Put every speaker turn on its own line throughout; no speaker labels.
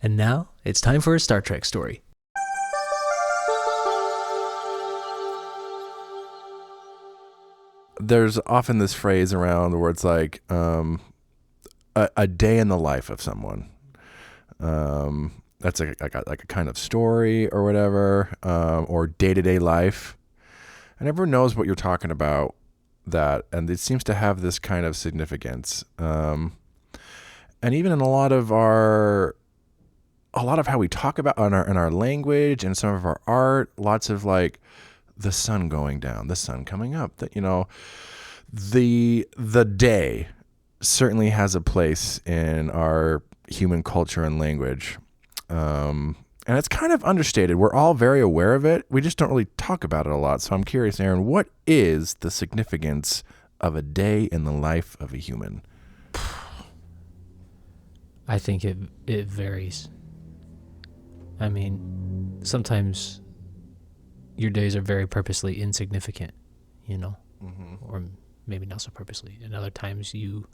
And now it's time for a Star Trek story.
There's often this phrase around where it's like a day in the life of someone. That's like a kind of story or whatever, or day-to-day life. And everyone knows what you're talking about, that, and it seems to have this kind of significance. And even in a lot of how we talk about in our language and some of our art, lots of like the sun going down, the sun coming up, that, you know, the day certainly has a place in our human culture and language. And it's kind of understated. We're all very aware of it. We just don't really talk about it a lot. So I'm curious, Aaron, what is the significance of a day in the life of a human?
I think it varies. I mean, sometimes your days are very purposely insignificant, you know, or maybe not so purposely. And other times you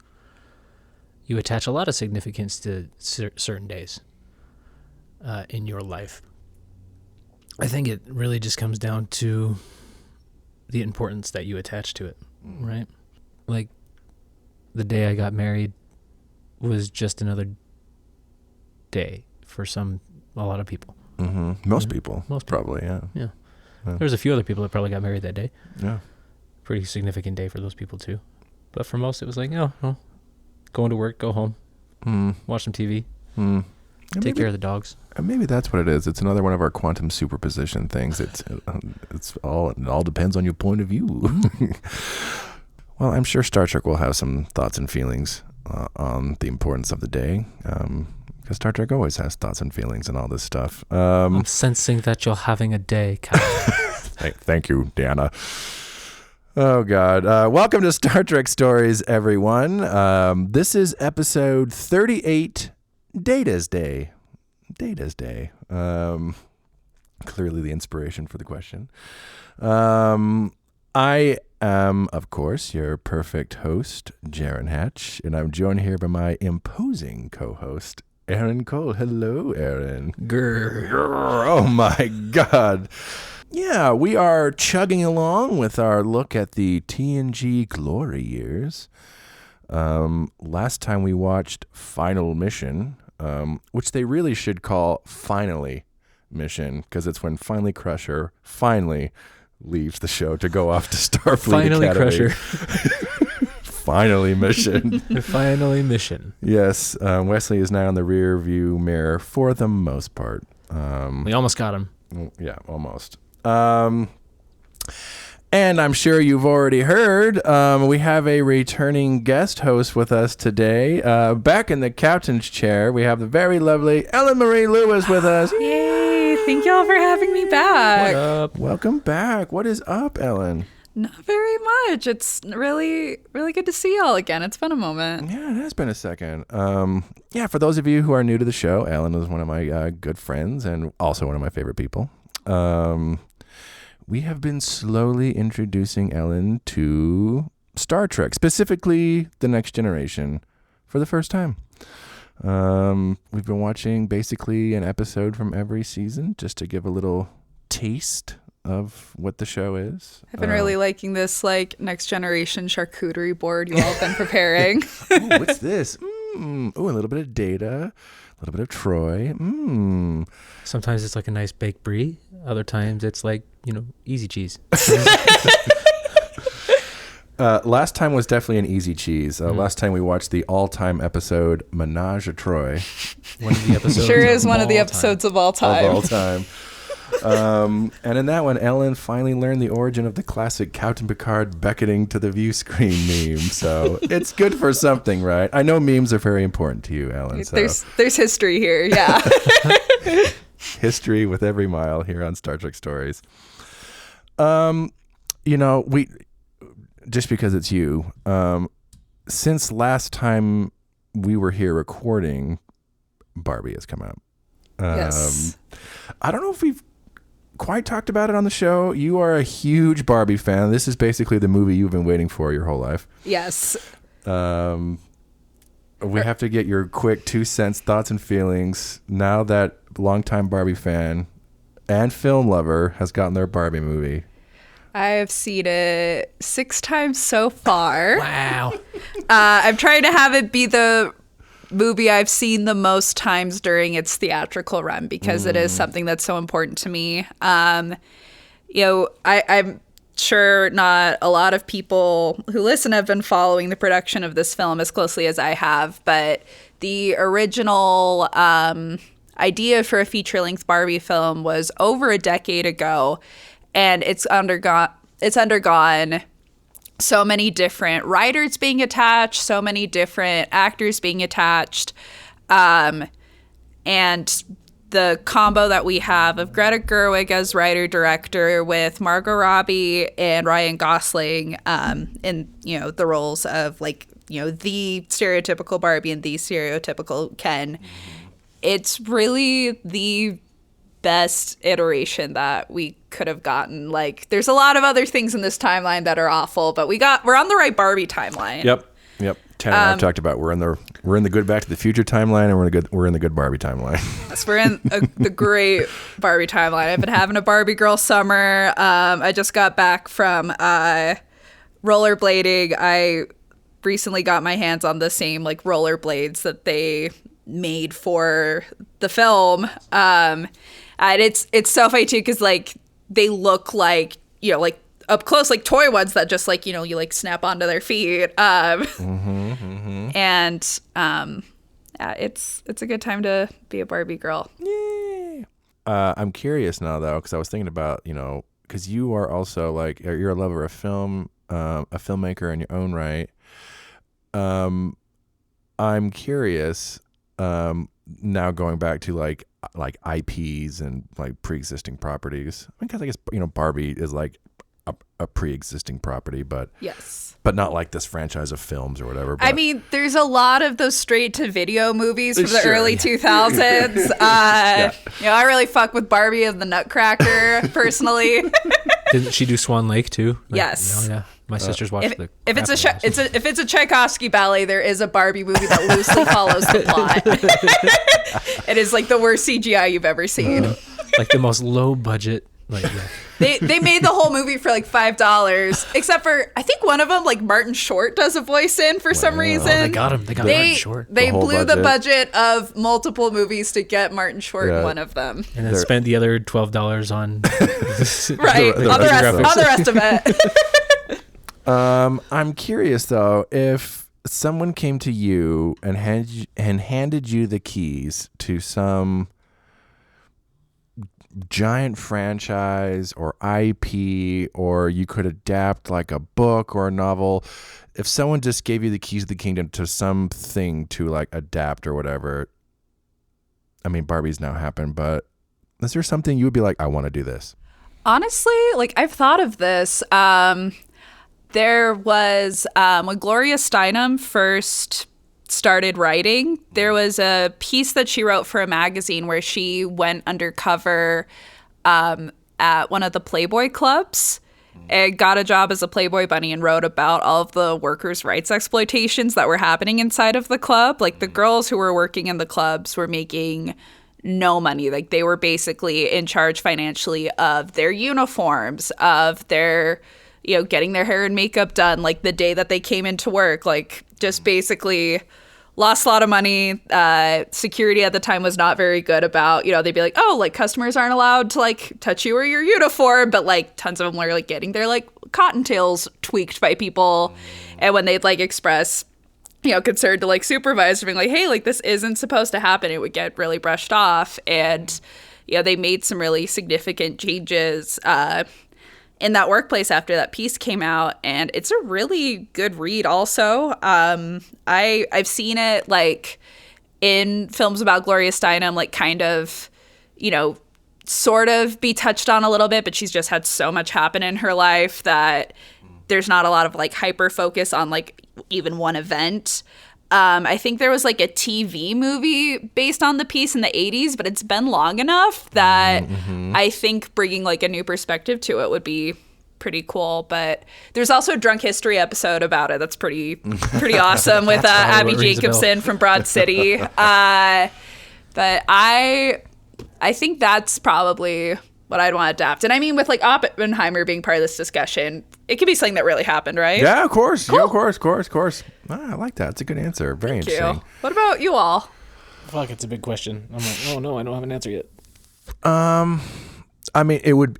attach a lot of significance to certain days in your life. I think it really just comes down to the importance that you attach to it, right? Like the day I got married was just another day for a lot of people.
Most people probably, yeah.
There's a few other people that probably got married that day.
Yeah.
Pretty significant day for those people too. But for most, it was like, well, going to work, go home, watch some TV, take care of the dogs.
Maybe that's what it is. It's another one of our quantum superposition things. It all depends on your point of view. Well, I'm sure Star Trek will have some thoughts and feelings on the importance of the day. Because Star Trek always has thoughts and feelings and all this stuff.
I'm sensing that you're having a day, Captain.
Thank you, Deanna. Oh, God. Welcome to Star Trek Stories, everyone. This is episode 38, Data's Day. Data's Day. Clearly the inspiration for the question. I am, of course, your perfect host, Jaron Hatch, and I'm joined here by my imposing co-host, Aaron Cole. Hello, Aaron.
Grrr.
Oh, my God. Yeah, we are chugging along with our look at the TNG Glory Years. Last time we watched Final Mission, which they really should call Finally Mission, because it's when Finally Crusher finally leaves the show to go off to Starfleet
Finally
Academy.
Crusher.
Finally Mission.
Finally Mission.
Yes, Wesley is now in the rear view mirror for the most part.
We almost got him.
Yeah, almost. And I'm sure you've already heard, we have a returning guest host with us today. Back in the captain's chair, we have the very lovely Ellen Marie Lewis with us.
Yay! Thank y'all for having me back.
What up?
Welcome back. What is up, Ellen?
Not very much. It's really, really good to see y'all again. It's been a moment.
Yeah, it has been a second. Yeah, for those of you who are new to the show, Ellen is one of my good friends and also one of my favorite people. We have been slowly introducing Ellen to Star Trek, specifically The Next Generation, for the first time. We've been watching basically an episode from every season just to give a little taste of what the show is.
I've been really liking this like Next Generation charcuterie board you all have been preparing.
Ooh, what's this? Ooh, a little bit of Data, a little bit of Troy.
Sometimes it's like a nice baked brie. Other times it's like, easy cheese.
Last time was definitely an easy cheese. Last time we watched the all-time episode Menage a Troy.
One of the episodes.
Sure is one of the episodes of all time.
Of all time. And in that one, Ellen finally learned the origin of the classic Captain Picard beckoning to the view screen meme. So it's good for something, right? I know memes are very important to you, Ellen. So.
There's history here, yeah.
History with every mile here on Star Trek Stories. We just because it's you. Since last time we were here recording, Barbie has come out.
Yes.
I don't know if we've quite talked about it on the show. You are a huge Barbie fan. This is basically the movie you've been waiting for your whole life.
Yes.
we have to get your quick 2 cents thoughts and feelings now that longtime Barbie fan and film lover has gotten their Barbie movie.
I have seen it 6 times so far.
Wow.
I'm trying to have it be the movie I've seen the most times during its theatrical run because it is something that's so important to me. I'm sure not a lot of people who listen have been following the production of this film as closely as I have, but the original idea for a feature-length Barbie film was over a decade ago, and it's undergone so many different writers being attached, so many different actors being attached, and the combo that we have of Greta Gerwig as writer-director with Margot Robbie and Ryan Gosling in, the roles of, the stereotypical Barbie and the stereotypical Ken. It's really the best iteration that we could have gotten. There's a lot of other things in this timeline that are awful, but we're on the right Barbie timeline.
Yep. Tanner and I've talked about we're in the good Back to the Future timeline, and we're in the good Barbie timeline.
Yes, we're in the great Barbie timeline. I've been having a Barbie girl summer. I just got back from rollerblading. I recently got my hands on the same rollerblades that they made for the film. And it's so funny too because they look like up close toy ones that just you snap onto their feet. And it's a good time to be a Barbie girl.
Yay. I'm curious now though, because I was thinking about because you are also you're a lover of film, a filmmaker in your own right. I'm curious now going back to like IPs and pre-existing properties. Because I guess Barbie is a pre-existing property, but
yes,
but not like this franchise of films or whatever. But
I mean, there's a lot of those straight-to-video movies from the early 2000s. I really fuck with Barbie and the Nutcracker personally.
Didn't she do Swan Lake too?
Yes.
Yeah. My sisters watched the.
If it's a Tchaikovsky ballet, there is a Barbie movie that loosely follows the plot. It is the worst CGI you've ever seen.
The most low budget.
They made the whole movie for $5, except for I think one of them Martin Short does a voice in for some reason.
Oh, they got him. They got Martin Short.
They blew the budget of multiple movies to get Martin Short in one of them,
and then spent the other $12 on
right on the rest of it.
I'm curious though, if someone came to you and handed you the keys to some giant franchise or IP, or you could adapt a book or a novel. If someone just gave you the keys of the kingdom to something to adapt or whatever, I mean, Barbie's now happened, but is there something you would be I want to do this?
Honestly, I've thought of this. There was when Gloria Steinem first started writing, there was a piece that she wrote for a magazine where she went undercover at one of the Playboy clubs and got a job as a Playboy bunny and wrote about all of the workers' rights exploitations that were happening inside of the club. The girls who were working in the clubs were making no money. They were basically in charge financially of their uniforms, of their getting their hair and makeup done the day that they came into work. Just basically lost a lot of money. Security at the time was not very good about, they'd be customers aren't allowed to touch you or your uniform, but tons of them were getting their cottontails tweaked by people. And when they'd express, concern to supervisor being hey, this isn't supposed to happen, it would get really brushed off. And they made some really significant changes in that workplace after that piece came out, and it's a really good read also. I've seen it in films about Gloria Steinem, kind of, sort of be touched on a little bit, but she's just had so much happen in her life that there's not a lot of hyper focus on even one event. I think there was a TV movie based on the piece in the 80s, but it's been long enough that I think bringing a new perspective to it would be pretty cool. But there's also a drunk history episode about it that's pretty awesome with Abby Jacobson from Broad City. But I think that's probably what I'd want to adapt. And I mean, with like Oppenheimer being part of this discussion, it could be something that really happened, right?
Yeah, of course.
Cool.
Yeah, of course. I like that. It's a good answer. Very interesting.
What about you all?
Fuck, it's a big question. I'm like, oh no, I don't have an answer yet.
I mean, it would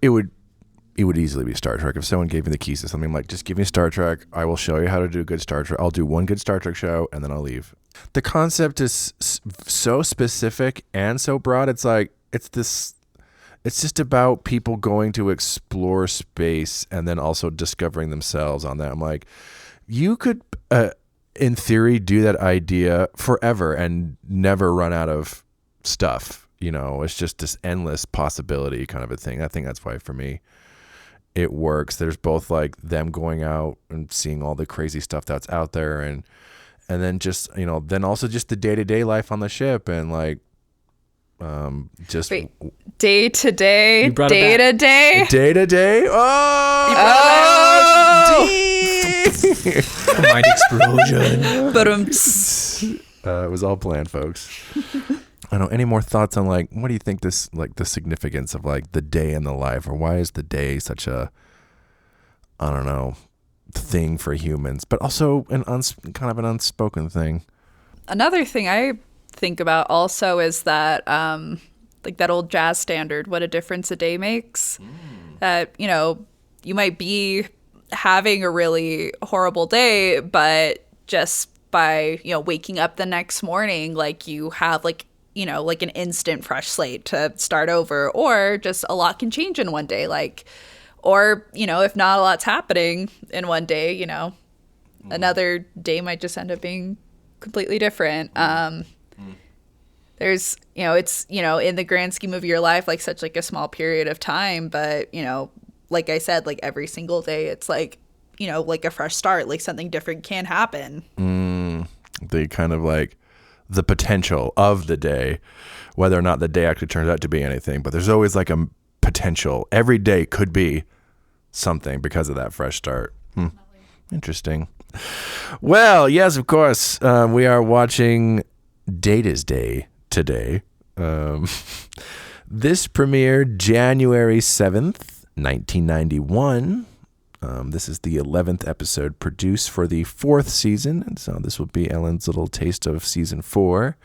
easily be Star Trek. If someone gave me the keys to something, I'm like, just give me Star Trek. I will show you how to do good Star Trek. I'll do one good Star Trek show and then I'll leave. The concept is so specific and so broad. It's like, it's just about people going to explore space and then also discovering themselves on that. I'm like, you could, in theory, do that idea forever and never run out of stuff. You know, it's just this endless possibility kind of a thing. I think that's why for me it works. There's both like them going out and seeing all the crazy stuff that's out there and then just, you know, then also just the day-to-day life on the ship and like just
day to day,
You brought it
day
back.
to day.
day to day.
Mind explosion.
But
It was all planned, folks. I don't know. Any more thoughts on like what do you think this like the significance of like the day in the life, or why is the day such a, I don't know, thing for humans, but also kind of an unspoken thing.
another thing I think about also is that like that old jazz standard, what a difference a day makes. That, you know, you might be having a really horrible day, but just by, you know, waking up the next morning, like you have like, you know, like an instant fresh slate to start over, or just a lot can change in one day. Like, or, you know, if not a lot's happening in one day, you know, another day might just end up being completely different. There's, you know, it's, you know, in the grand scheme of your life, like such like a small period of time, but, you know, like I said, like every single day, it's like, you know, like a fresh start, like something different can happen.
The kind of like the potential of the day, whether or not the day actually turns out to be anything, but there's always like a potential. Every day could be something because of that fresh start. Interesting. Well, yes, of course. We are watching Data's Day today. This premiered January 7th, 1991. This is the 11th episode produced for the 4th season, and so this will be Ellen's little taste of season 4.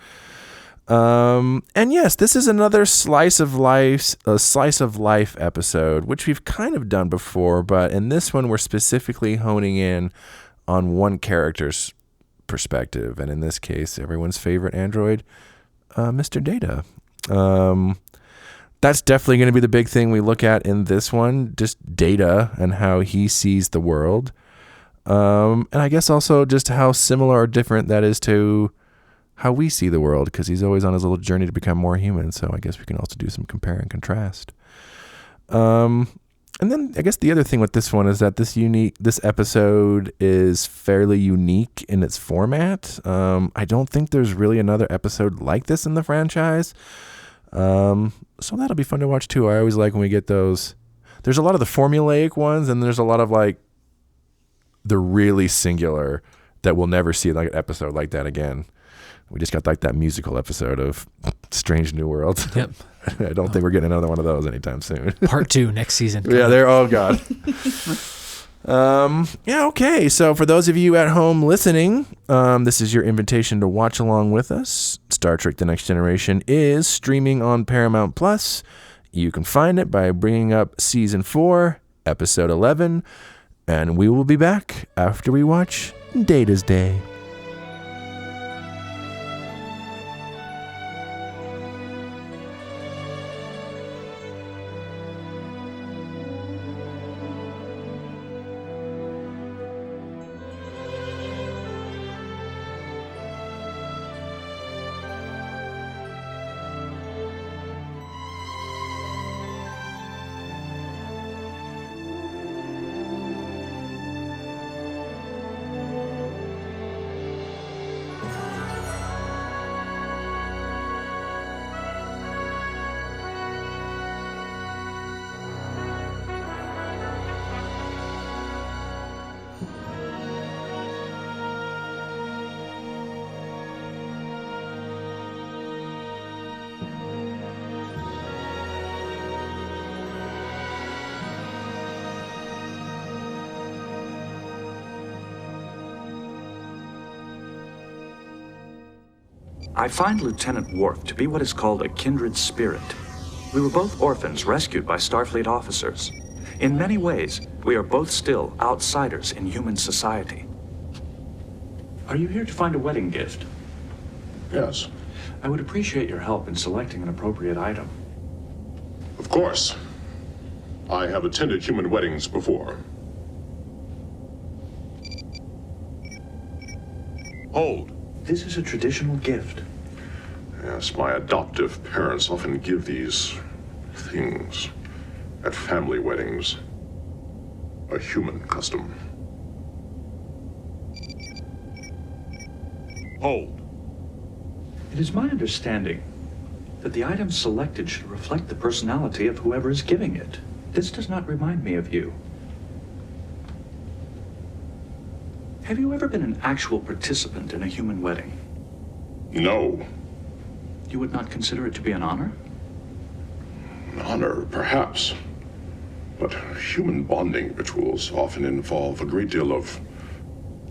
And yes, this is another slice of life episode, which we've kind of done before, but in this one we're specifically honing in on one character's perspective, and in this case, everyone's favorite android, Mr. Data. That's definitely going to be the big thing we look at in this one, just Data and how he sees the world. And I guess also just how similar or different that is to how we see the world, because he's always on his little journey to become more human. So I guess we can also do some compare and contrast. And then I guess the other thing with this one is that this episode is fairly unique in its format. I don't think there's really another episode like this in the franchise. So that'll be fun to watch too. I always like when we get those. There's a lot of the formulaic ones, and there's a lot of like the really singular that we'll never see like an episode like that again. We just got like that musical episode of Strange New Worlds.
Yep.
I don't think we're getting another one of those anytime soon.
Part 2 next season.
Yeah, oh God. Yeah, okay. So for those of you at home listening, this is your invitation to watch along with us. Star Trek The Next Generation is streaming on Paramount Plus. You can find it by bringing up Season 4, Episode 11, and we will be back after we watch Data's Day.
I find Lieutenant Worf to be what is called a kindred spirit. We were both orphans rescued by Starfleet officers. In many ways, we are both still outsiders in human society. Are you here to find a wedding gift?
Yes.
I would appreciate your help in selecting an appropriate item.
Of course. I have attended human weddings before. Hold.
This is a traditional gift.
Yes, my adoptive parents often give these things at family weddings. A human custom. Hold.
It is my understanding that the item selected should reflect the personality of whoever is giving it. This does not remind me of you. Have you ever been an actual participant in a human wedding?
No.
You would not consider it to be an honor?
An honor, perhaps. But human bonding rituals often involve a great deal of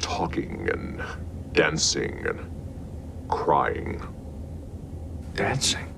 talking and dancing and crying.
Dancing?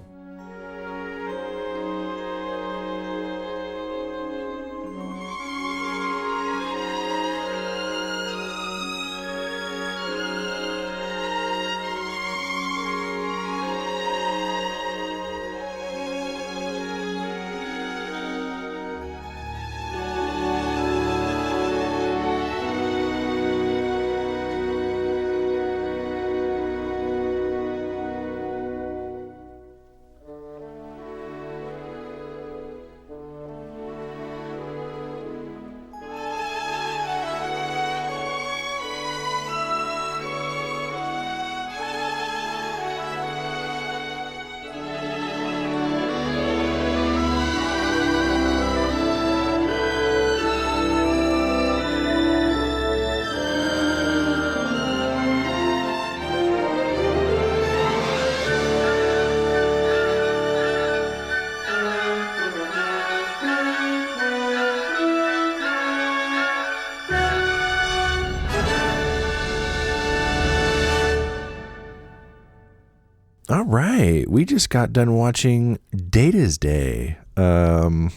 All right. We just got done watching Data's Day. In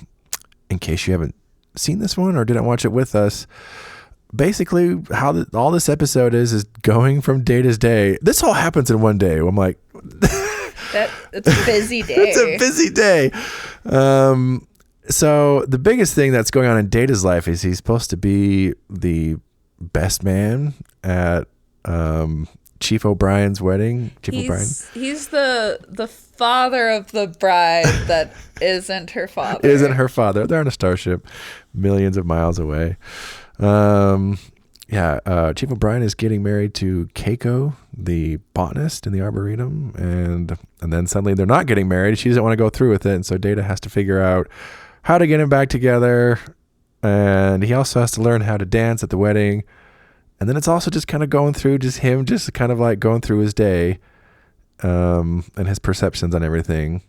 case you haven't seen this one or didn't watch it with us, basically how all this episode is going from Data's Day. This all happens in one day. I'm like,
It's a busy day.
it's a busy day. So the biggest thing that's going on in Data's life is he's supposed to be the best man at Chief O'Brien's wedding.
He's the father of the bride that isn't her father.
Isn't her father. They're on a starship millions of miles away. Chief O'Brien is getting married to Keiko, the botanist in the Arboretum, and then suddenly they're not getting married. She doesn't want to go through with it, and so Data has to figure out how to get him back together, and he also has to learn how to dance at the wedding. And then it's also just kind of going through him kind of like going through his day, and his perceptions on everything.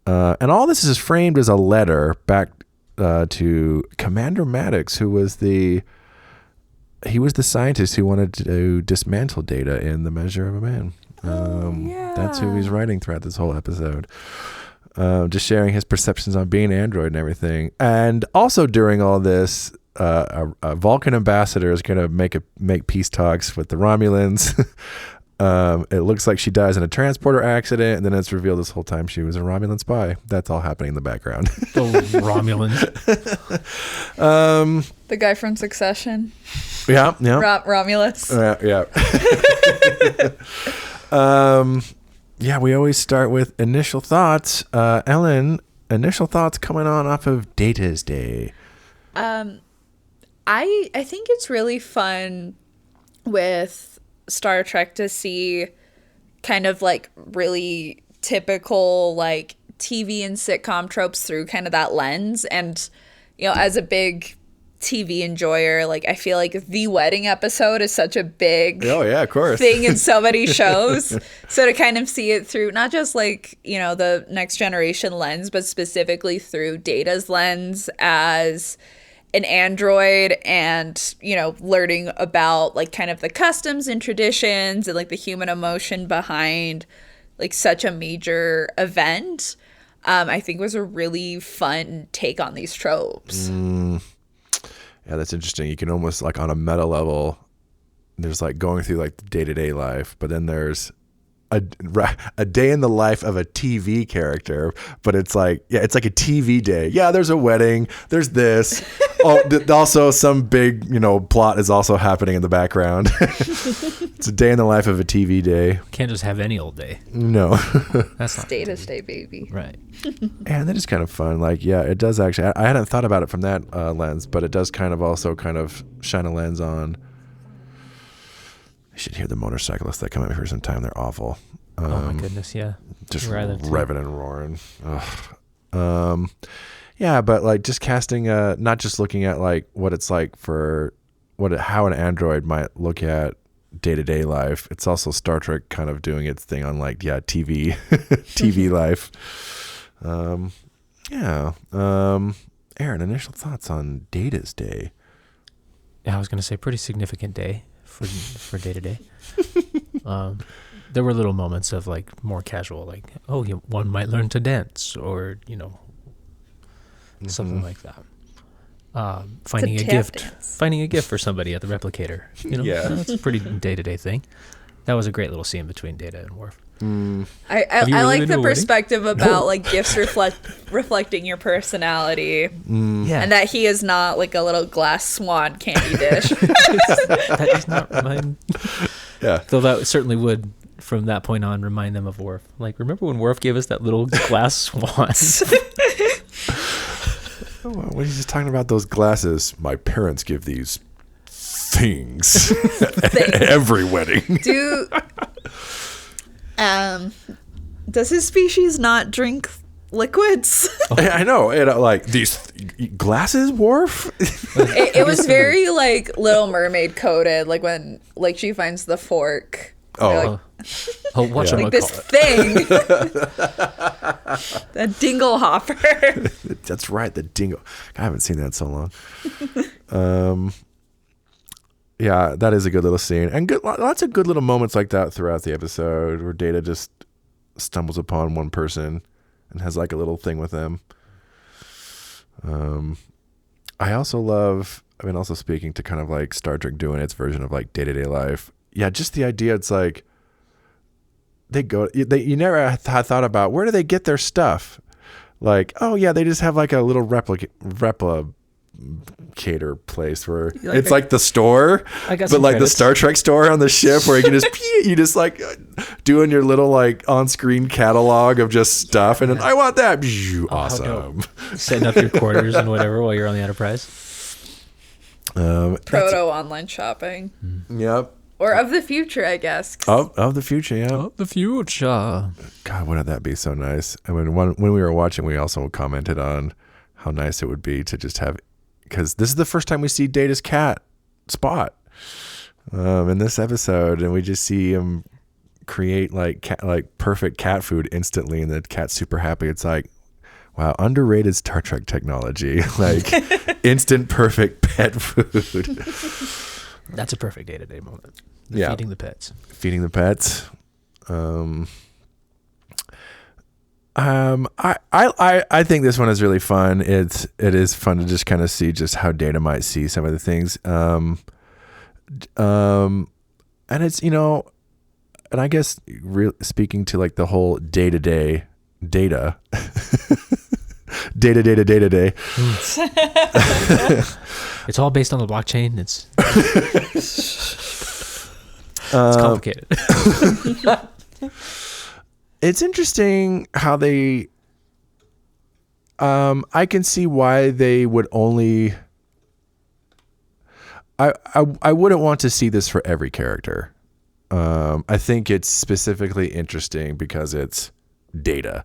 And all this is framed as a letter back to Commander Maddox, who was the scientist who wanted to dismantle Data in The Measure of a Man. That's who he's writing throughout this whole episode. Just sharing his perceptions on being an android and everything. And also during all this, a Vulcan ambassador is going to make peace talks with the Romulans. It looks like she dies in a transporter accident, and then it's revealed this whole time she was a Romulan spy. That's all happening in the background.
The Romulans.
The guy from Succession.
Yeah.
Romulus.
We always start with initial thoughts. Ellen, initial thoughts coming on off of Data's Day.
I think it's really fun with Star Trek to see kind of like really typical like TV and sitcom tropes through kind of that lens. And, you know, as a big TV enjoyer, like I feel like the wedding episode is such a big
of course
thing in so many shows. So to kind of see it through not just like, you know, the Next Generation lens, but specifically through Data's lens as an android and, you know, learning about like kind of the customs and traditions and like the human emotion behind like such a major event, I think was a really fun take on these tropes.
Yeah, that's interesting. You can almost like on a meta level, there's like going through like the day-to-day life, but then there's a day in the life of a TV character, but it's like, yeah, it's like a TV day. Yeah, there's a wedding, there's this. Also some big, you know, plot is also happening in the background. It's a day in the life of a TV day.
Can't just have any old day.
No.
That's not
Stay to stay, baby.
right.
And that is kind of fun. Like, yeah, it does actually. I hadn't thought about it from that lens, but it does kind of also kind of shine a lens on. You should hear the motorcyclists that come over here sometime. They're awful.
Oh my goodness, yeah.
Just
Rather too.
revving and roaring. Ugh. Yeah, but like just casting, not just looking at like what it's like for how an android might look at day-to-day life. It's also Star Trek kind of doing its thing on like, yeah, TV, TV life. Yeah. Aaron, initial thoughts on Data's day?
Yeah, I was going to say pretty significant day for day to day. There were little moments of like more casual, like, oh, one might learn to dance, or, you know, something like that. Finding a gift for somebody at the replicator. You know,
Yeah.
That's a pretty day-to-day thing. That was a great little scene between Data and Worf.
I
really
like
been
the
to a wedding?
perspective about like gifts reflecting your personality,
Yeah,
and that he is not like a little glass swan candy dish.
that does not remind.
Yeah.
Though that certainly would, from that point on, remind them of Worf. Like, remember when Worf gave us that little glass swan?
What are you just talking about? Those glasses? My parents give these things every wedding.
Does his species not drink liquids?
I know. Like these glasses, Worf.
It was very like Little Mermaid coded. Like when like she finds the fork.
Oh,
What
Yeah.
Like this thing. The dingle hopper.
that's right. The dingo. I haven't seen that in so long. Yeah, that is a good little scene, and lots of good little moments like that throughout the episode, where Data just stumbles upon one person and has like a little thing with them. I also love. I mean, also speaking to kind of like Star Trek doing its version of like day-to-day life. Yeah, just the idea. It's like you never had thought about where do they get their stuff. Like, oh yeah, they just have like a little replicator place where it's like the store, but like the Star Trek store on the ship where you can just you just like doing your little like on-screen catalog of just stuff, and then I want that. Awesome.
Setting up your quarters and whatever while you're on the Enterprise.
Proto online shopping.
Yep.
Or of the future, I guess.
Of the future, yeah.
The future.
God, wouldn't that be so nice? I mean, when we were watching, we also commented on how nice it would be to just have, because this is the first time we see Data's cat, Spot, in this episode, and we just see him create like perfect cat food instantly, and the cat's super happy. It's like, wow, underrated Star Trek technology, like instant perfect pet food.
That's a perfect day-to-day moment.
Yeah.
Feeding the pets.
Feeding the pets. I think this one is really fun. It is fun to just kind of see just how Data might see some of the things. And it's, you know, and I guess speaking to like the whole day-to-day data. Day-to-day.
It's all based on the blockchain. It's complicated.
It's interesting how they I can see why they would only I wouldn't want to see this for every character. I think it's specifically interesting because it's Data.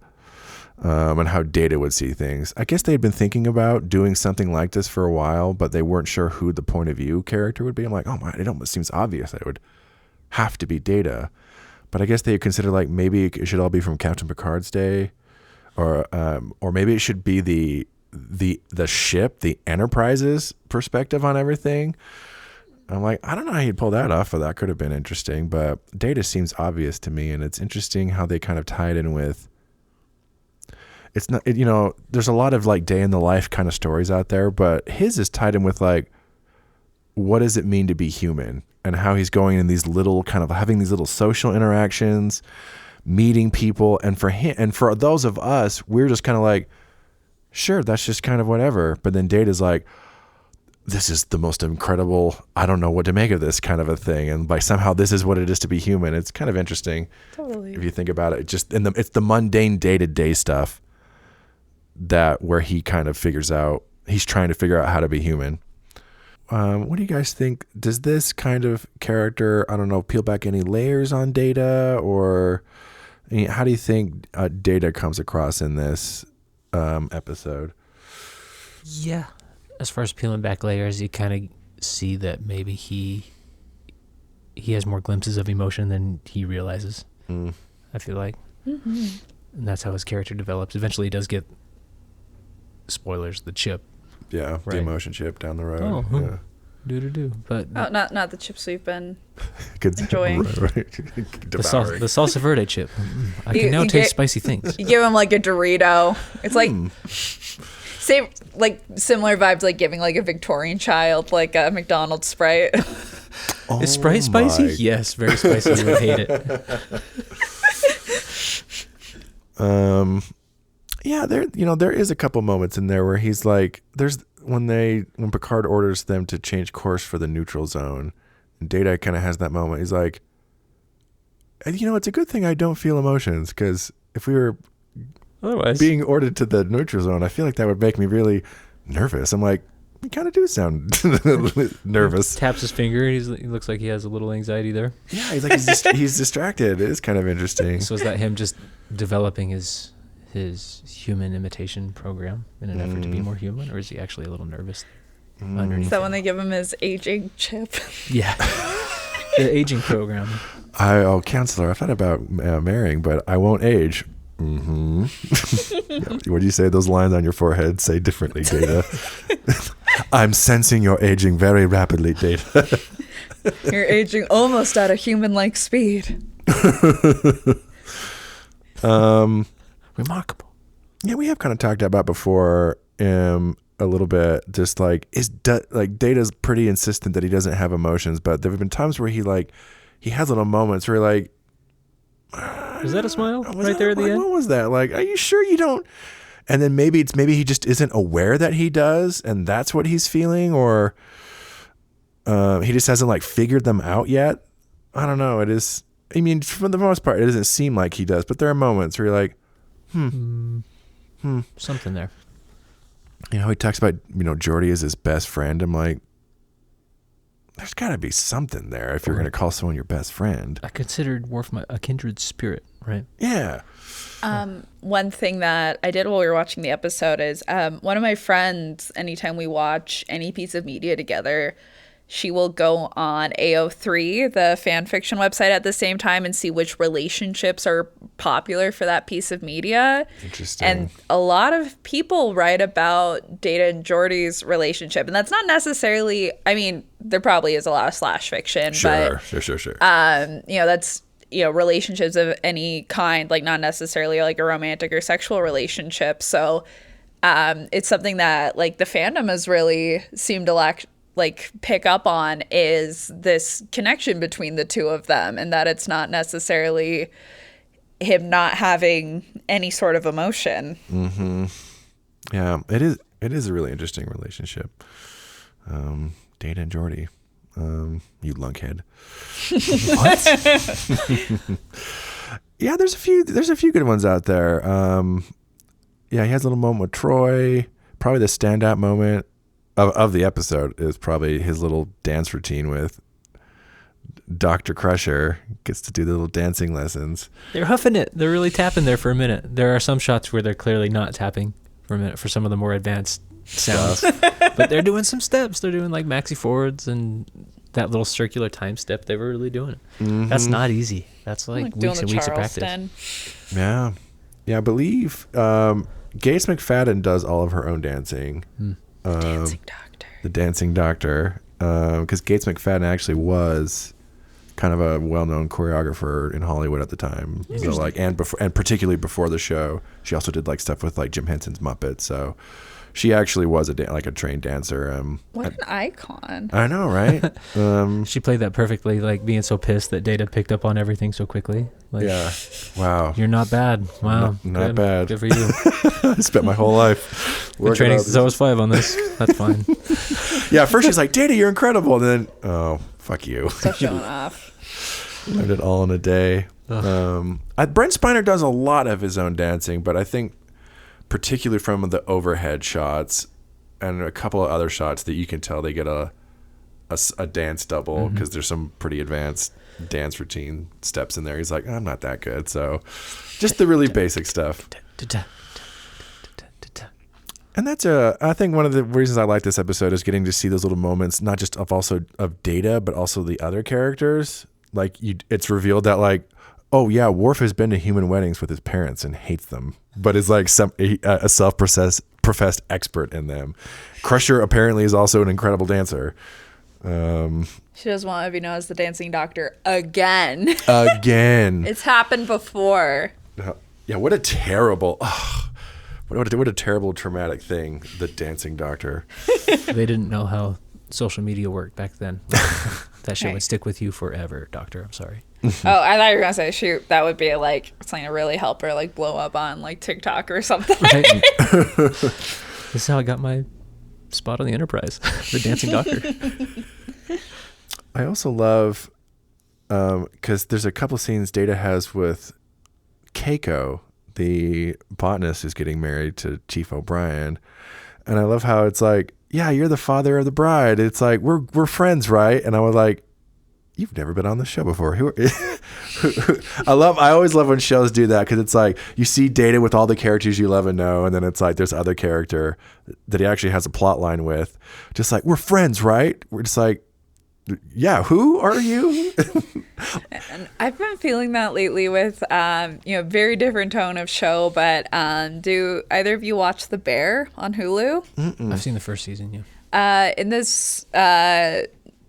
And how Data would see things. I guess they had been thinking about doing something like this for a while, but they weren't sure who the point of view character would be. I'm like, oh my, it almost seems obvious that it would have to be Data. But I guess they consider like maybe it should all be from Captain Picard's day, or maybe it should be the the ship, the Enterprise's perspective on everything. I'm like, I don't know how he'd pull that off, but that could have been interesting. But Data seems obvious to me, and it's interesting how they kind of tied in with. It's not, there's a lot of like day in the life kind of stories out there, but his is tied in with like, what does it mean to be human, and how he's going in these little kind of having these little social interactions, meeting people, and for him and for those of us, we're just kind of like, sure, that's just kind of whatever. But then Data's like, this is the most incredible, I don't know what to make of this kind of a thing. And like somehow this is what it is to be human. It's kind of interesting.
Totally.
If you think about it, just it's the mundane day-to-day stuff that where he kind of figures out, he's trying to figure out how to be human. What do you guys think? Does this kind of character, I don't know, peel back any layers on Data, or how do you think Data comes across in this episode?
Yeah. As far as peeling back layers, you kind of see that maybe he has more glimpses of emotion than he realizes. I feel like. Mm-hmm. And that's how his character develops. Eventually he does get, spoilers, the chip.
Yeah, right. The emotion chip down the road.
Oh,
yeah.
Do. But
not the chips we've been enjoying.
Right.
The salsa verde chip. I can now taste spicy things.
You give him like a Dorito. It's like same, like similar vibes, like giving like a Victorian child like a McDonald's Sprite.
Is Sprite spicy? Yes, very spicy. You would hate it.
Yeah, there is a couple moments in there where he's like, when Picard orders them to change course for the neutral zone, and Data kind of has that moment. He's like, it's a good thing I don't feel emotions, because if we were
otherwise
being ordered to the neutral zone, I feel like that would make me really nervous. I'm like, you kind of do sound nervous.
He taps his finger. He looks like he has a little anxiety there.
Yeah, he's like he's distracted. It is kind of interesting.
So is that him just developing his human imitation program in an effort to be more human, or is he actually a little nervous underneath?
So when they give him his aging chip.
Yeah. The aging program.
Counselor, I thought about marrying, but I won't age. Mm-hmm. What do you say? Those lines on your forehead say differently, Data. I'm sensing you're aging very rapidly, Data.
You're aging almost at a human-like speed.
Remarkable.
Yeah, we have kind of talked about before a little bit, just like Data's pretty insistent that he doesn't have emotions, but there have been times where he has little moments where like,
is that a smile right there at the end?
What was that? Like, are you sure you don't? And then maybe he just isn't aware that he does, and that's what he's feeling, or he just hasn't like figured them out yet. I don't know. It is. I mean, for the most part, it doesn't seem like he does, but there are moments where you're like,
something there.
He talks about, Geordi is his best friend. I'm like, there's got to be something there if you're going to call someone your best friend.
I considered Worf a kindred spirit, right?
Yeah.
One thing that I did while we were watching the episode is one of my friends, anytime we watch any piece of media together, she will go on AO3, the fan fiction website, at the same time and see which relationships are popular for that piece of media.
Interesting.
And a lot of people write about Data and Geordi's relationship. And that's not necessarily, I mean, there probably is a lot of slash fiction.
Sure.
That's, relationships of any kind, like not necessarily like a romantic or sexual relationship. So it's something that like the fandom has really seemed to pick up on, is this connection between the two of them, and that it's not necessarily him not having any sort of emotion.
Mm-hmm. Yeah, it is a really interesting relationship. Data and Geordi. You lunkhead. What? Yeah, there's a few good ones out there. Yeah, he has a little moment with Troy. Probably the standout moment of the episode is probably his little dance routine with Dr. Crusher. Gets to do the little dancing lessons.
They're huffing it. They're really tapping there for a minute. There are some shots where they're clearly not tapping for a minute for some of the more advanced sounds. But they're doing some steps. They're doing like maxi forwards and that little circular time step. They were really doing it.
Mm-hmm.
That's not easy. That's like weeks and weeks of practice.
Yeah. I believe Gates McFadden does all of her own dancing.
Dancing doctor.
The dancing doctor. Because Gates McFadden actually was kind of a well-known choreographer in Hollywood at the time. So like, and particularly before the show, she also did like stuff with like Jim Henson's Muppets. So she actually was a trained dancer.
What an icon.
I know, right?
She played that perfectly, like being so pissed that Data picked up on everything so quickly. Like,
Yeah. Wow.
you're not bad. Wow,
Not
good.
bad.
Good for you.
I spent my whole life
Been training since I was 5 on this. That's fine.
Yeah, at first she's like, Data, you're incredible. And then, oh, fuck you.
So showing off.
Learned it all in a day. Brent Spiner does a lot of his own dancing, but I think particularly from the overhead shots and a couple of other shots that you can tell they get a dance double because there's some pretty advanced dance routine steps in there. He's like, I'm not that good. So just the really basic stuff. And that's I think one of the reasons I like this episode is getting to see those little moments, not just of Data, but also the other characters. Like it's revealed that like, oh yeah, Worf has been to human weddings with his parents and hates them, but is like a self-professed expert in them. Crusher apparently is also an incredible dancer.
She doesn't want to be known as the dancing doctor again.
Again.
It's happened before.
Yeah, what a terrible, what a terrible traumatic thing, the dancing doctor.
They didn't know how social media worked back then. That shit
Right.
would stick with you forever, Doctor. I'm sorry.
Oh, I thought you were gonna say, shoot, that would be like something to really help her like blow up on like TikTok or something.
Right? This is how I got my spot on the Enterprise. The dancing doctor.
I also love, because there's a couple scenes Data has with Keiko, the botanist who's getting married to Chief O'Brien. And I love how it's like, yeah, you're the father of the bride. It's like, we're friends, right? And I was like, you've never been on the show before. I always love when shows do that, because it's like you see Data with all the characters you love and know, and then it's like there's other character that he actually has a plot line with. Just like, we're friends, right? We're just like, yeah, who are you?
And I've been feeling that lately with very different tone of show, but do either of you watch The Bear on Hulu?
I've seen the first season, yeah.
In this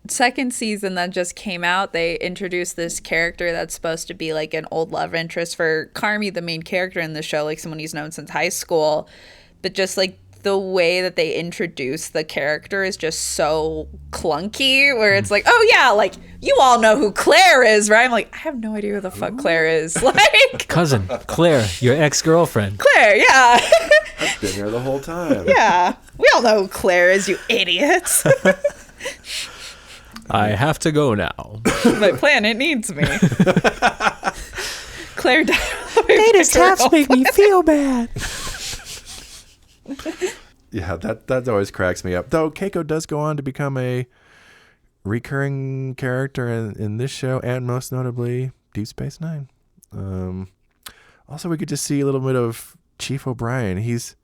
second season that just came out, they introduced this character that's supposed to be like an old love interest for Carmi, the main character in the show, like someone he's known since high school. But just like the way that they introduce the character is just so clunky, where it's like, oh yeah, like you all know who Claire is, right? I'm like, I have no idea who the fuck Claire is. Like,
Cousin, Claire, your ex-girlfriend.
Claire, yeah.
I've been here the whole time.
Yeah. We all know who Claire is, you idiots.
I have to go now.
My planet needs me. Claire died.
Data's taps make me feel bad.
Yeah, that always cracks me up. Though Keiko does go on to become a recurring character in this show, and most notably Deep Space Nine. Also, we get to see a little bit of Chief O'Brien. He's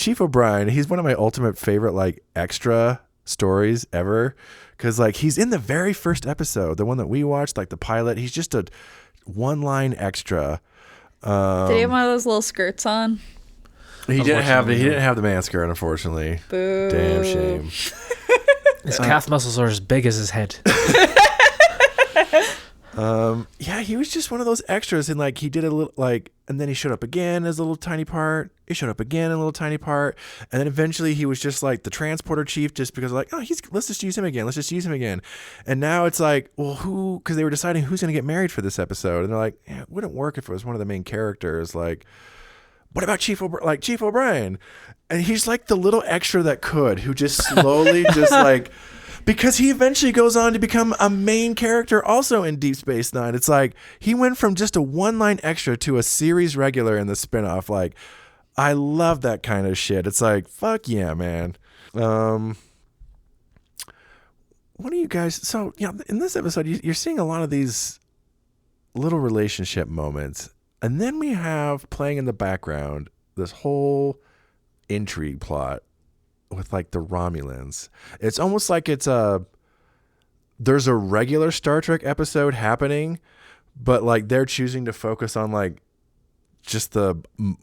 one of my ultimate favorite like extra stories ever, because like he's in the very first episode, the one that we watched, like the pilot. He's just a one-line extra.
Did he have one of those little skirts on?
He didn't have the man skirt, unfortunately.
Boo.
Damn shame.
His calf muscles are as big as his head.
Yeah, he was just one of those extras, and like he did a little like, and then he showed up again as a little tiny part. He showed up again in a little tiny part, and then eventually he was just like the transporter chief, just because like, oh, let's just use him again. Let's just use him again. And now it's like, well, who? Because they were deciding who's going to get married for this episode, and they're like, yeah, it wouldn't work if it was one of the main characters. Like, what about Chief O'Brien? And he's like the little extra that could, who just slowly just like, because he eventually goes on to become a main character also in Deep Space Nine. It's like he went from just a one-line extra to a series regular in the spinoff. Like, I love that kind of shit. It's like, fuck yeah, man. What do you guys? So yeah, in this episode, you're seeing a lot of these little relationship moments. And then we have playing in the background this whole intrigue plot with like the Romulans. It's almost like there's a regular Star Trek episode happening, but like they're choosing to focus on like just the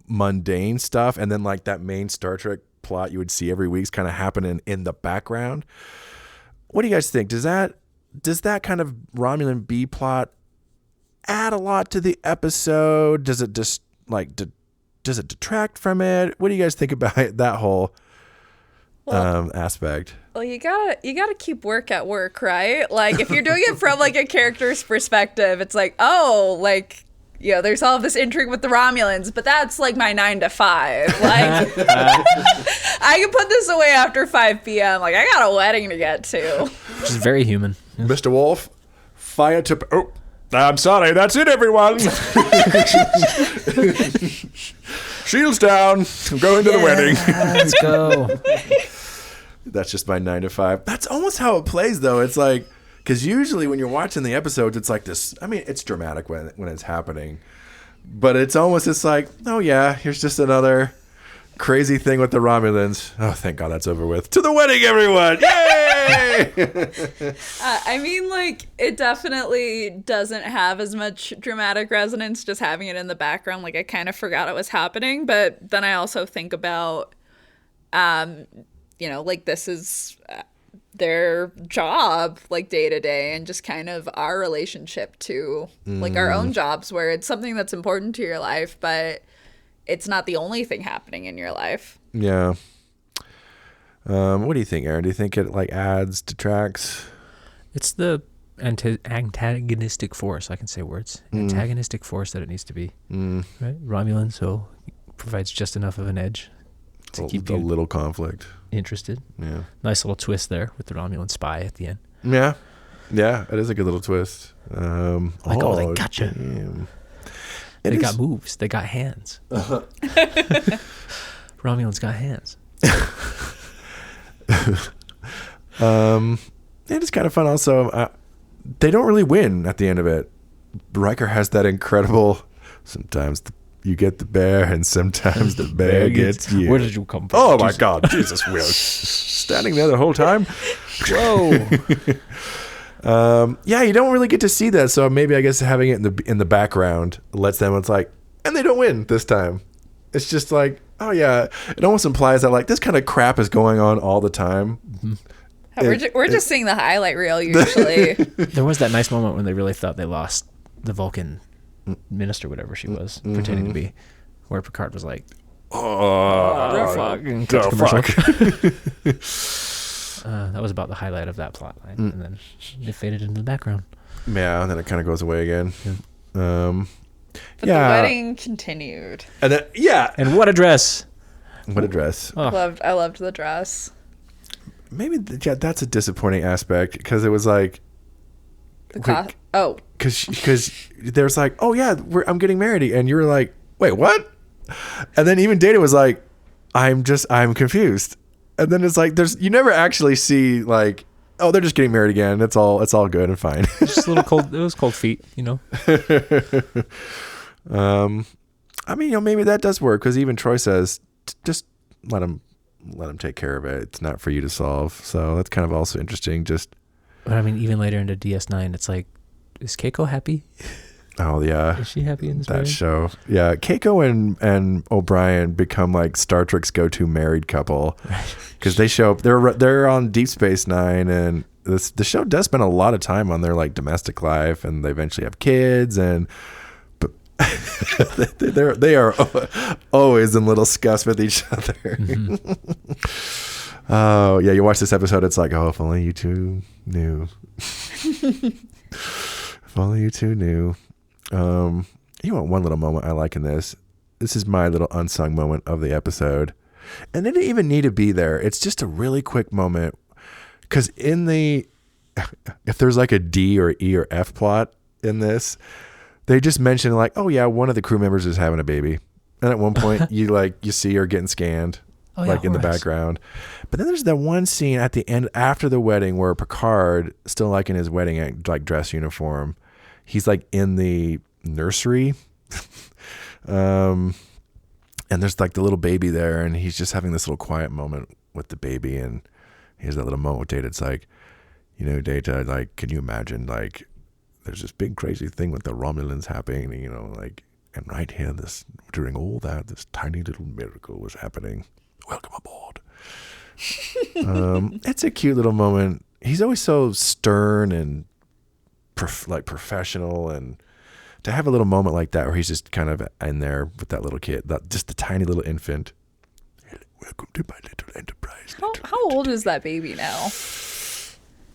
mundane stuff, and then like that main Star Trek plot you would see every week's kind of happening in the background. What do you guys think? Does that kind of Romulan B plot add a lot to the episode? Does it just like does it detract from it? What do you guys think about that whole aspect?
Well, you gotta keep work at work, right? Like if you're doing it from like a character's perspective, it's like, oh, like, you know, there's all this intrigue with the Romulans, but that's like my 9 to 5. Like I can put this away after 5 p.m. Like I got a wedding to get to.
Which is very human. Yeah.
Mr. Wolf, fire to... Oh, I'm sorry. That's it, everyone. Shields down. I'm going to the wedding.
Let's go.
That's just my 9 to 5. That's almost how it plays, though. It's like... Because usually when you're watching the episodes, it's like this... I mean, it's dramatic when it's happening. But it's almost just like, oh, yeah, here's just another crazy thing with the Romulans. Oh, thank God that's over with. To the wedding, everyone! Yay!
I mean, like, it definitely doesn't have as much dramatic resonance just having it in the background. Like, I kind of forgot it was happening. But then I also think about, you know, like, this is... their job like day to day, and just kind of our relationship to like our own jobs, where it's something that's important to your life, but it's not the only thing happening in your life.
Yeah. What do you think, Aaron? Do you think it like adds, detracts?
It's the antagonistic force. I can say words. Antagonistic force that it needs to be. Right? Romulan, so provides just enough of an edge to keep
a
you
little conflict
interested.
Yeah.
Nice little twist there with the Romulan spy at the end.
Yeah. Yeah, it is a good little twist.
They gotcha.
Damn.
They got moves. They got hands. Romulans got hands.
It is kind of fun also. They don't really win at the end of it. Riker has that incredible, sometimes you get the bear and sometimes the bear gets you.
Where did you come from?
Oh my God, Jesus, we were standing there the whole time.
Whoa.
Yeah, you don't really get to see that, so maybe I guess having it in the background lets them. It's like, and they don't win this time. It's just like, oh yeah, it almost implies that like this kind of crap is going on all the time.
We're just seeing the highlight reel usually.
There was that nice moment when they really thought they lost the Vulcan minister, whatever she was pretending to be, where Picard was like, fuck. That was about the highlight of that plot line, and then it faded into the background.
Yeah, and then it kind of goes away again.
But the wedding continued.
And then,
and what a dress!
What a dress!
Oh.
I loved the dress.
Maybe that's a disappointing aspect, because it was like because there's like, oh yeah, I'm getting married, and you were like, wait, what? And then even Data was like, I'm confused. And then it's like you never actually see like, oh, they're just getting married again. It's all good and fine.
Just a little cold. It was cold feet, you know.
I mean, you know, maybe that does work, because even Troy says, just let him take care of it. It's not for you to solve. So that's kind of also interesting.
But I mean, even later into DS9, it's like, is Keiko happy?
Oh yeah,
is she happy in this
that show? Yeah, Keiko and O'Brien become like Star Trek's go-to married couple, because they show up. They're on Deep Space Nine, and the show does spend a lot of time on their like domestic life, and they eventually have kids, but they are always in little scuffs with each other. Oh yeah, you watch this episode, it's like, oh, if only you two knew. If only you two knew. You want one little moment I like in this. This is my little unsung moment of the episode. And it didn't even need to be there. It's just a really quick moment. Because if there's like a D or E or F plot in this, they just mention like, oh yeah, one of the crew members is having a baby. And at one point you see her getting scanned in the background. But then there's that one scene at the end after the wedding where Picard, still like in his wedding like dress uniform, he's like in the nursery. And there's like the little baby there, and he's just having this little quiet moment with the baby, and he has that little moment with Data. It's like, you know, Data, like, can you imagine like there's this big crazy thing with the Romulans happening, you know, like, And right here, during all that, this tiny little miracle was happening. Welcome aboard. It's a cute little moment. He's always so stern and professional, and to have a little moment like that where he's just kind of in there with that little kid, just the tiny little infant. Welcome to my little enterprise.
How old is that baby now?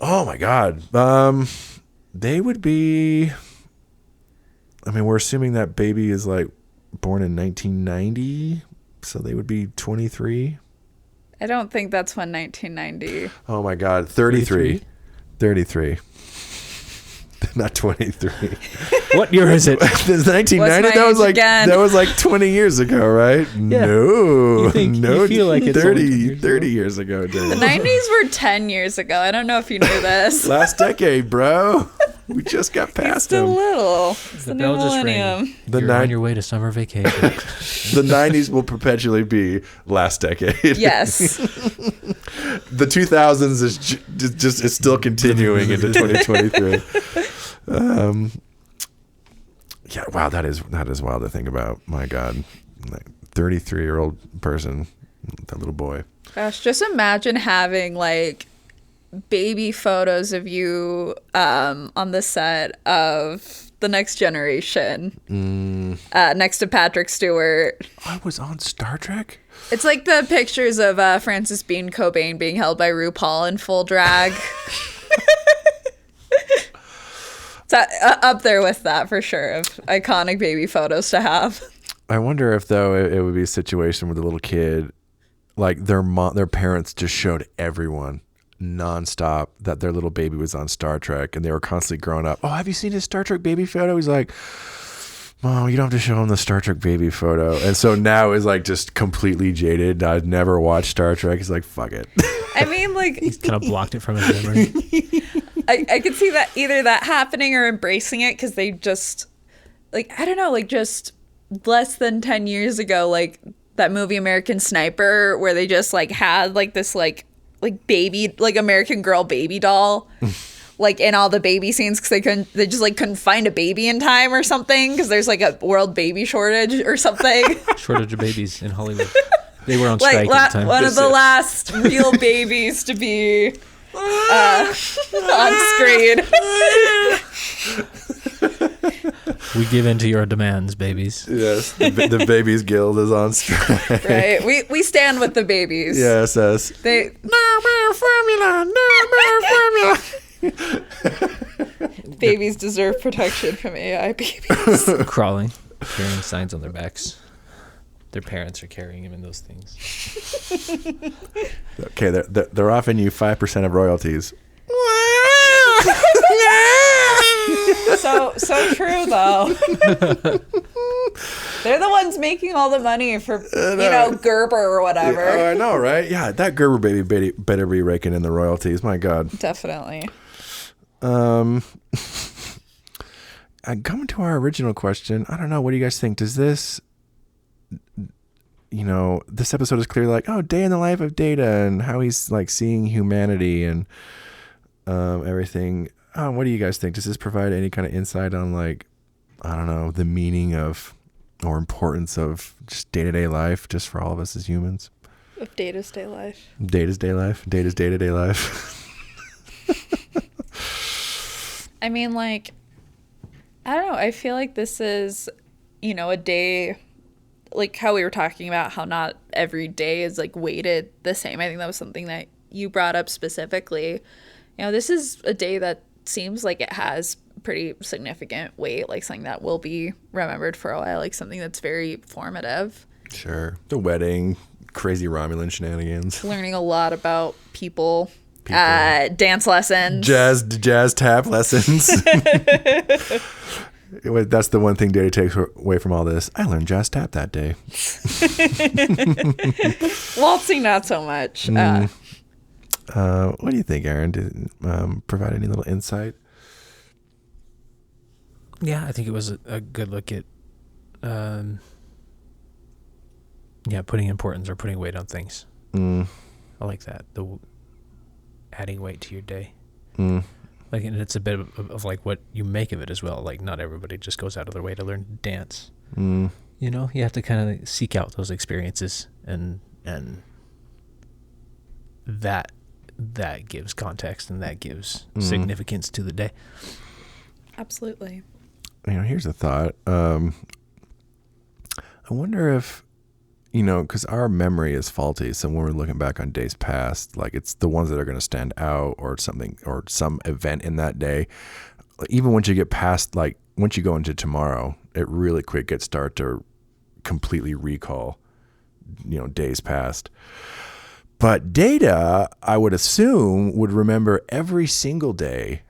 Oh my God. They would be, I mean, we're assuming that baby is like born in 1990, so they would be 23.
I don't think that's when 1990.
Oh my God, 33. 33. Not 23.
What year is it?
1990. That was like 20 years ago, right?
Yeah.
No,
you feel like it's
30 years ago.
The 90s were 10 years ago. I don't know if you knew this.
Last decade, bro. We just got past
It's still
them.
little. It's the new
bell just
millennium.
You're on your way to summer vacation.
The 90s will perpetually be last decade.
Yes.
The 2000s is still continuing into 2023. Yeah, wow, that is wild to think about. My God, like 33-year-old person, that little boy.
Gosh, just imagine having like baby photos of you on the set of The Next Generation, next to Patrick Stewart.
I was on Star Trek?
It's like the pictures of Francis Bean Cobain being held by RuPaul in full drag. It's up there with that for sure, of iconic baby photos to have.
I wonder if, though, it would be a situation where the little kid, like their parents just showed everyone nonstop that their little baby was on Star Trek, and they were constantly growing up. Oh, have you seen his Star Trek baby photo? He's like, Mom, you don't have to show him the Star Trek baby photo. And so now is like just completely jaded. I'd never watched Star Trek. He's like, fuck it.
I mean, like,
He's kind of blocked it from his memory.
I could see that either that happening or embracing it, because they just, like, I don't know, like just less than 10 years ago, like that movie American Sniper, where they just like had like this like baby, like American Girl baby doll, like in all the baby scenes, because they just like couldn't find a baby in time or something, because there's like a world baby shortage or something.
Shortage of babies in Hollywood. They were on
Like
strike at the time.
one of the last real babies to be on screen.
We give in to your demands, babies.
Yes, the Babies Guild is on strike.
Right, we stand with the babies.
Yes, yes.
They
No more formula, no more formula.
babies deserve protection from AI babies.
Crawling, carrying signs on their backs. Their parents are carrying them in those things.
Okay, they're offering you 5% of royalties.
So true though. They're the ones making all the money for Gerber or whatever.
Yeah, oh, I know, right? Yeah, that Gerber baby better be raking in the royalties. My God.
Definitely.
Coming to our original question, I don't know. What do you guys think? Does this, this episode is clearly like, day in the life of Data and how he's like seeing humanity and everything. What do you guys think? Does this provide any kind of insight on like, I don't know, the meaning of or importance of just day-to-day life just for all of us as humans?
Of Data's day life.
Data's day life. Data's day-to-day life.
I mean, like, I don't know. I feel like this is, a day, like how we were talking about how not every day is like weighted the same. I think that was something that you brought up specifically. This is a day that seems like it has pretty significant weight, like something that will be remembered for a while, like something that's very formative.
Sure. The wedding, crazy Romulan shenanigans.
Learning a lot about people. Dance lessons.
Jazz tap lessons. That's the one thing Data takes away from all this. I learned jazz tap that day.
Waltzing, not so much.
What do you think, Aaron? Did provide any little insight?
Yeah, I think it was a good look at, putting importance or putting weight on things. I like that. The adding weight to your day. Like, and it's a bit of like what you make of it as well. Like, not everybody just goes out of their way to learn to dance. You know, you have to kind of seek out those experiences, and that gives context, and that gives significance to the day.
Absolutely.
You know, here's a thought. I wonder if, you know, because our memory is faulty. So when we're looking back on days past, like it's the ones that are going to stand out, or something, or some event in that day. Even once you get past, like once you go into tomorrow, it really quick gets start to completely recall, you know, days past. But Data, I would assume, would remember every single day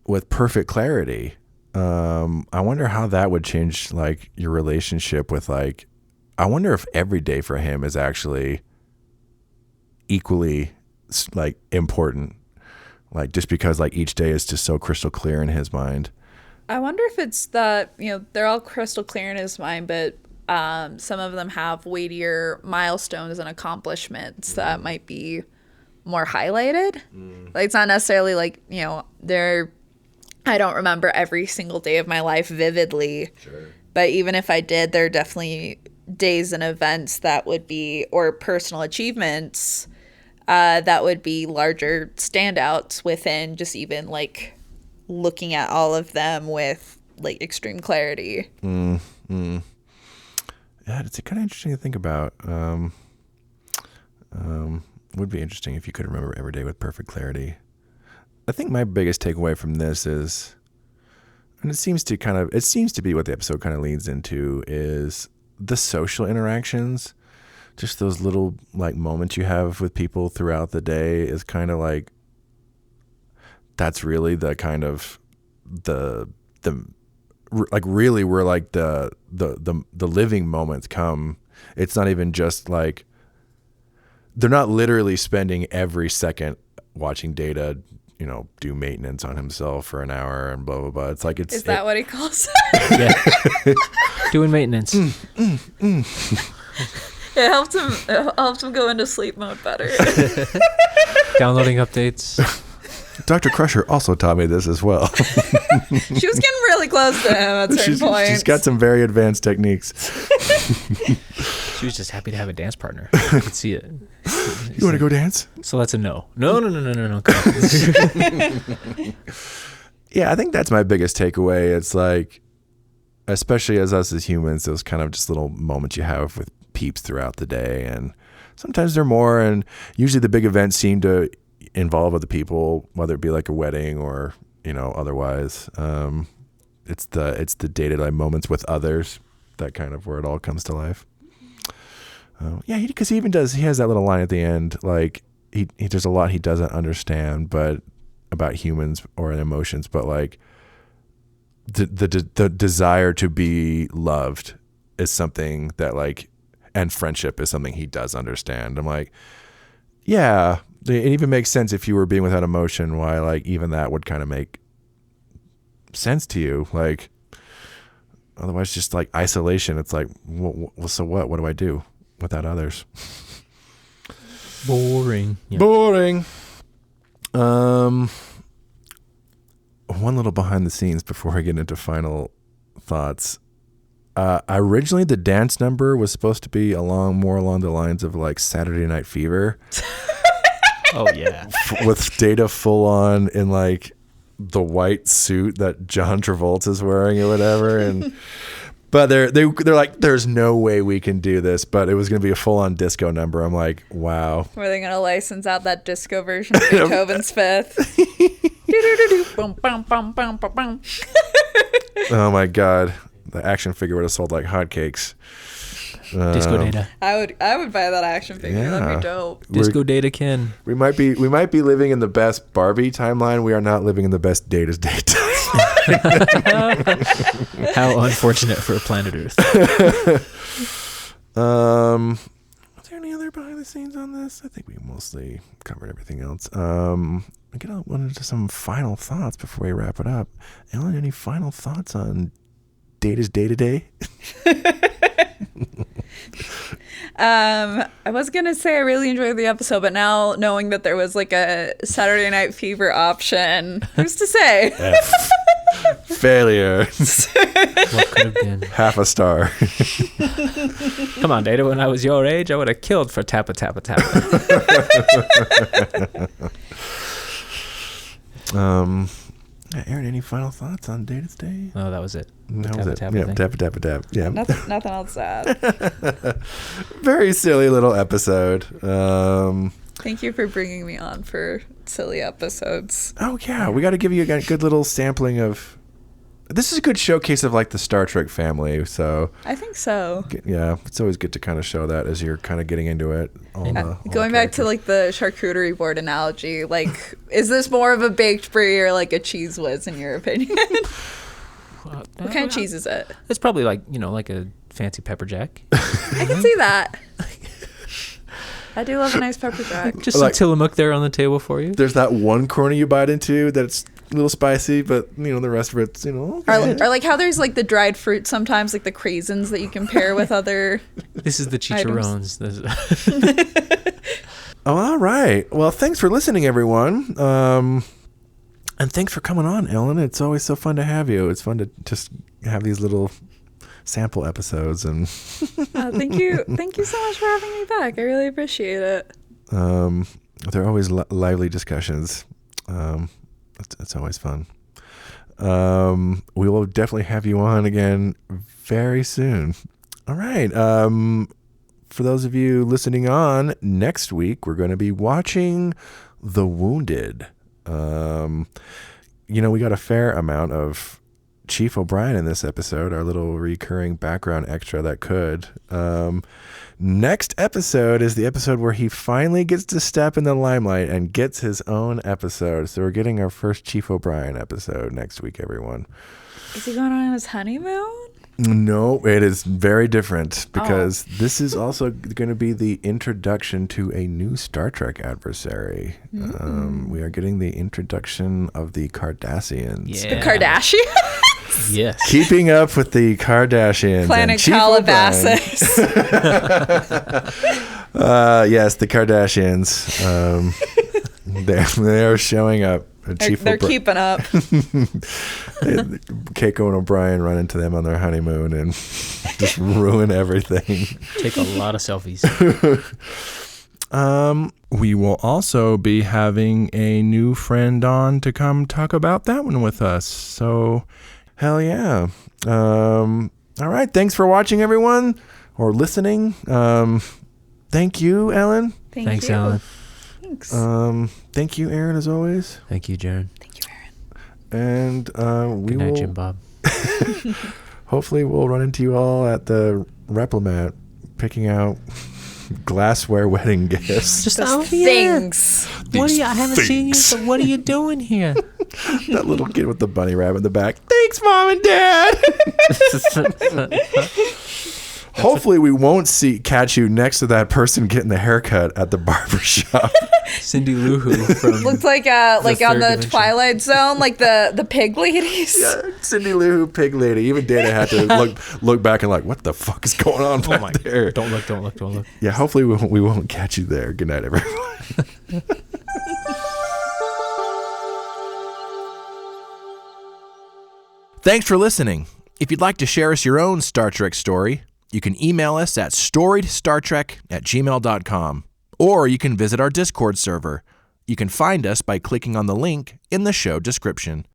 with perfect clarity. I wonder how that would change, like, your relationship with, like, I wonder if every day for him is actually equally, like, important. Like, just because, like, each day is just so crystal clear in his mind.
I wonder if it's that, you know, they're all crystal clear in his mind, but some of them have weightier milestones and accomplishments that might be more highlighted. Like, it's not necessarily like, you know, I don't remember every single day of my life vividly. Sure. But even if I did, there are definitely days and events that would be, or personal achievements that would be larger standouts within just even like looking at all of them with like extreme clarity.
Yeah, it's kind of interesting to think about. Would be interesting if you could remember every day with perfect clarity. I think my biggest takeaway from this is, and it seems to be what the episode kind of leads into, is the social interactions. Just those little like moments you have with people throughout the day is kind of like, that's really the kind of the like really where like the living moments come. It's not even just like, they're not literally spending every second watching Data, you know, do maintenance on himself for an hour and blah blah blah. It's like
Is that what he calls it?
Yeah. Doing maintenance.
It helps him go into sleep mode better.
Downloading updates.
Dr. Crusher also taught me this as well.
She was getting really close to him at certain points.
She's got some very advanced techniques.
She was just happy to have a dance partner. I could see it.
You want to go dance?
So that's a no. No.
Yeah, I think that's my biggest takeaway. It's like, especially as us as humans, those kind of just little moments you have with peeps throughout the day. And sometimes they're more, and usually the big events seem to involve other people, whether it be like a wedding or, you know, otherwise. It's the day-to-day moments with others, that kind of where it all comes to life. Yeah, because he has that little line at the end, like there's a lot he doesn't understand, but about humans or emotions, but like the desire to be loved is something that like, and friendship is something he does understand. I'm like, yeah, it even makes sense if you were being without emotion, why like even that would kind of make sense to you. Like, otherwise just like isolation, it's like, well, so what do I do without others?
Boring. Yeah.
Boring. One little behind the scenes before I get into final thoughts. Originally the dance number was supposed to be more along the lines of like Saturday Night Fever.
Oh yeah.
With Data full on in like the white suit that John Travolta's wearing or whatever, and but they're like, there's no way we can do this, but it was going to be a full on disco number. I'm like, wow.
Were they going to license out that disco version of Beethoven's Fifth?
Oh my god, the action figure would have sold like hotcakes.
Disco Data.
I would buy that action figure.
Yeah.
That'd be dope.
Disco Data Ken.
We might be living in the best Barbie timeline. We are not living in the best Data's Day timeline.
How unfortunate for planet Earth.
Was there any other behind the scenes on this? I think we mostly covered everything else. I get on into some final thoughts before we wrap it up. Ellen, any final thoughts on Data's day-to-day?
I was gonna say I really enjoyed the episode, but now knowing that there was like a Saturday Night Fever option, who's to say?
Failure.
What could have been?
Half a star.
Come on, Data. When I was your age, I would have killed for Tappa Tappa Tappa.
Aaron, any final thoughts on Data's Day?
Oh, that was it.
That was it.
Tappa
Yeah,
thing.
tap, tap, tap. Yeah.
Nothing else to add.
Very silly little episode.
Thank you for bringing me on for silly episodes.
Oh, yeah. We got to give you a good little sampling of... This is a good showcase of like the Star Trek family. So
I think so.
yeah, it's always good to kind of show that as you're kind of getting into it.
Going back to like the charcuterie board analogy, like, is this more of a baked brie or like a cheese whiz in your opinion? What kind of cheese is it?
It's probably like, like a fancy pepper jack.
I can see that. I do love a nice pepper jack.
Just some Tillamook there on the table for you.
There's that one corner you bite into that's a little spicy, but the rest of it's okay.
Or like how there's like the dried fruit sometimes, like the craisins that you can pair with other.
This is the chicharrones.
Oh, all right. Well, thanks for listening, everyone. And thanks for coming on, Ellen. It's always so fun to have you. It's fun to just have these little sample episodes. And
thank you so much for having me back. I really appreciate it.
They're always lively discussions. It's always fun. We will definitely have you on again very soon. All right. For those of you listening on, next week we're going to be watching The Wounded. We got a fair amount of Chief O'Brien in this episode, our little recurring background extra that could. Next episode is the episode where he finally gets to step in the limelight and gets his own episode. So we're getting our first Chief O'Brien episode next week, everyone.
Is he going on his honeymoon?
No, it is very different because this is also going to be the introduction to a new Star Trek adversary. We are getting the introduction of the Cardassians.
Yeah.
The Kardashians?
Yes.
Keeping up with the Kardashians.
Planet
and Chief
Calabasas.
Yes, the Kardashians. They are showing up.
They're keeping up.
Keiko and O'Brien run into them on their honeymoon and just ruin everything.
Take a lot of selfies.
We will also be having a new friend on to come talk about that one with us. So, hell yeah. All right. Thanks for watching, everyone, or listening. Thank you, Ellen.
Thanks, Alan.
Thanks.
Thank you, Aaron, as always.
Thank you, Jaron.
Thank you, Aaron.
And
Good night, Jim Bob.
Hopefully we'll run into you all at the Replimat picking out glassware wedding gifts.
Just
things.
What are you? I haven't seen you. So what are you doing here?
That little kid with the bunny rabbit in the back. Thanks, Mom and Dad. Hopefully we won't catch you next to that person getting the haircut at the barber shop.
Cindy Lou Who from
Looked like on the
Dimension.
Twilight Zone, like the pig ladies.
Yeah, Cindy Lou Who, pig lady. Even Dana had to look back and like, what the fuck is going on back there?
Don't look.
Yeah, hopefully we won't catch you there. Good night, everyone. Thanks for listening. If you'd like to share us your own Star Trek story, you can email us at storiedstartrek@gmail.com, or you can visit our Discord server. You can find us by clicking on the link in the show description.